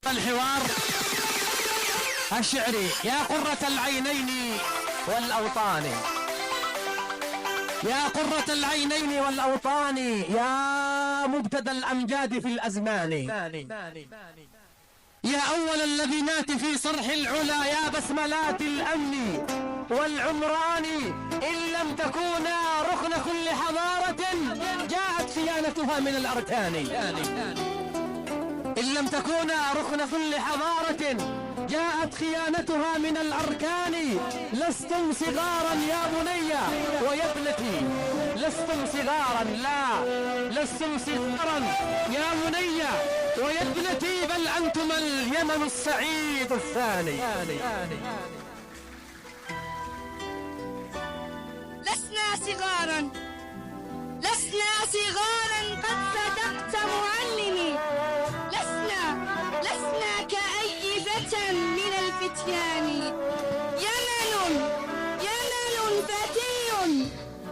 الحوار الشعري. يا قرة العينين والأوطان، يا قرة العينين والأوطان، يا مبتدى الأمجاد في الأزمان، يا أول اللبنات في صرح العلا، يا بسملات الأمن والعمران. إن لم تكونا ركن كل حضارة جاءت خيانتها من الأركان، إن لم تكونا ركن كل حضارة جاءت خيانتها من الأركان. لستم صغارا يا بني ويا ابنتي، لستم صغارا، لا لستم صغارا يا بني ويا ابنتي، بل أنتم اليمن السعيد الثاني. لسنا صغارا، لسنا صغارا قد صدقت معلمي، لسنا كأي فتى من الفتيان.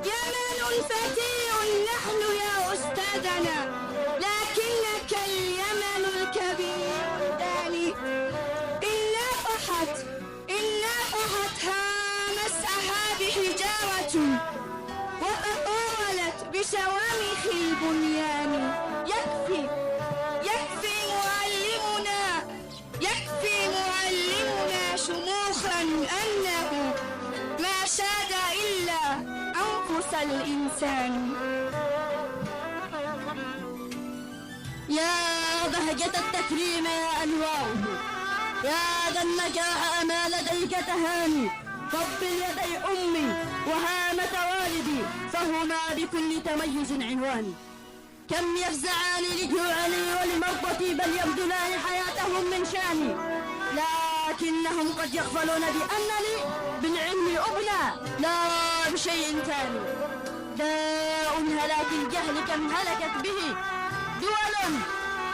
يمن فتي نحن يا أستاذنا، لكنك اليمن الكبير الثاني. إن نافحت مسعها بحجارة وتطاولت بشوامخ البنيان. يكفي معلمنا شموخا أنه ما شاد إلا أنفس الإنسان. يا بهجة التكريم يا أنواره، يا ذا النجاح أما لديك تهاني. قبل يدي أمي وهامة والدي، فهما بكل تميز عنواني. كم يفزعان لجوعني ولمرضتي، بل يبذلان حياتهم من شاني. لكنهم قد يغفلون بأنني بالعلم أبنى لا بشيء ثاني. داء هلاك الجهل كم هلكت به دول،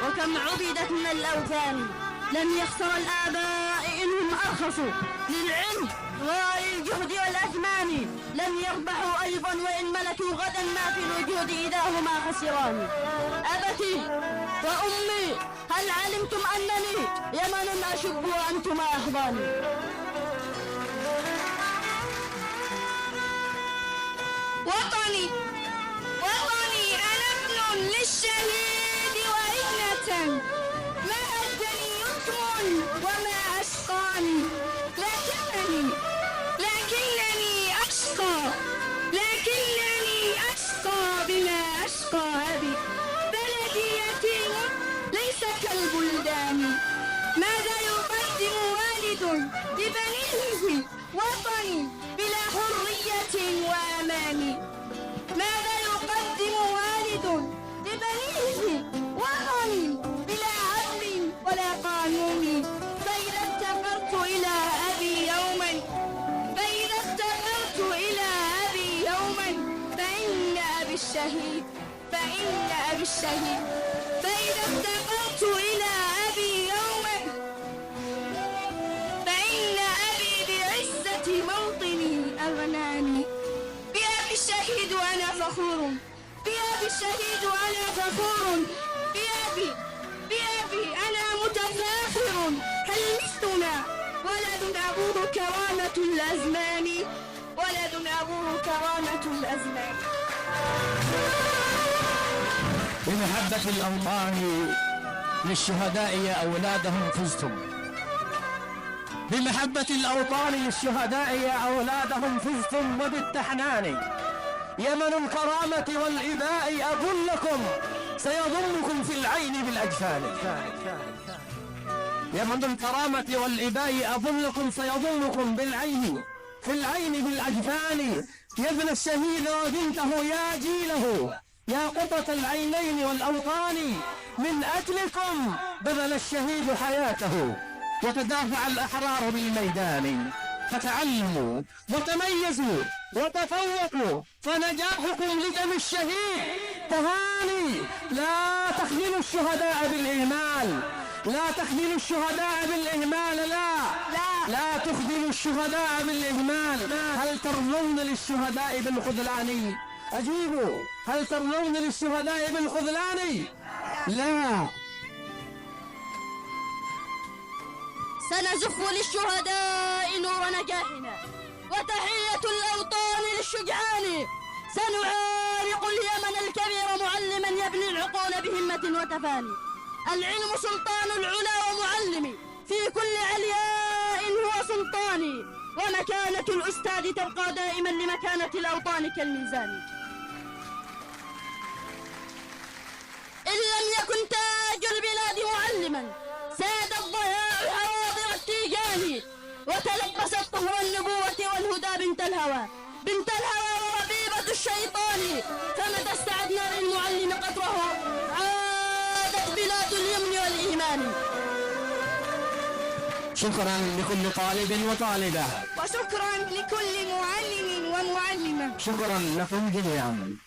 وكم عبدت من الأوثان. لن يخسر الآباء إنهم أرخصوا للعلم والجهد والأثمان. لن يربحوا أيضا وإن ملكوا غدا ما في الوجود إذا هما خسران. أبتي وأمي، هل علمتم أنني يمن أشب وأنتما أحضاني؟ وطني أنا ابن للشهيد وابنة، ما أدني يتم وما أشقاني. لكنني أشقى بما أشقى أبي. بلدي يتيم ليس كالبلدان، ماذا يقدم والد لبنيه؟ وطني بلا حرية وأمان. ماذا يقدم والد لبنيه؟ وطني بلا عدل ولا قانون. فإذا افتقرت إلى أبي يوما فإن أبي الشهيد فإذا افتقرت إلى أبي يوما فإن أبي بعزة موطني أغناني. بأبي الشهيد أنا فخور، بأبي الشهيد أنا فخور، بأبي أنا متفاخر. هل مثلنا ولد أبوه كرامة الأزمان، ولد أبوه كرامة الأزمان. بمحبة الأوطان للشهداء يا أولادهم فزتم، بمحبة الأوطان للشهداء يا أولادهم فزتم. وبالتحنان يمن الكرامة والإباء أظلكم سيظلكم في العين بالأجفان. يمن الكرامة والإباء أظلكم سيظلكم بالعين في العين بالأجفان. يا ابن الشهيد وبنته يا جيله، يا قطة العينين والأوطان، من أجلكم بذل الشهيد حياته وتدافع الأحرار بالميدان. فتعلموا وتميزوا وتفوقوا، فنجاحكم لدم الشهيد تهاني. لا تخذلوا الشهداء بالإهمال، لا تخذلوا الشهداء بالإهمال، لا تخذلوا الشهداء بالإهمال. هل ترضون للشهداء بالخذلان؟ أجيبوا، هل ترضون للشهداء بالخذلان؟ لا. سنزف للشهداء نور نجاحنا، وتحية الأوطان للشجعان. سنعارق اليمن الكبير معلما يبني العقول بهمة وتفاني. العلم سلطان العلا ومعلمي، في كل علياء هو سلطاني، ومكانة الأستاذ تبقى دائما لمكانة الأوطان كالميزان. إن لم يكن تاج البلاد معلما ساد الضياع حواضر التيجان، وتلبست طهر النبوة والهدى بنت الهوى وربيبة الشيطان. فمتى استعدنا للمعلم قطره عادت بلاد اليمن والإيمان. شكرا لكل طالب وطالبة، وشكرا لكل معلم ومعلمة. شكرا لكم جميعا.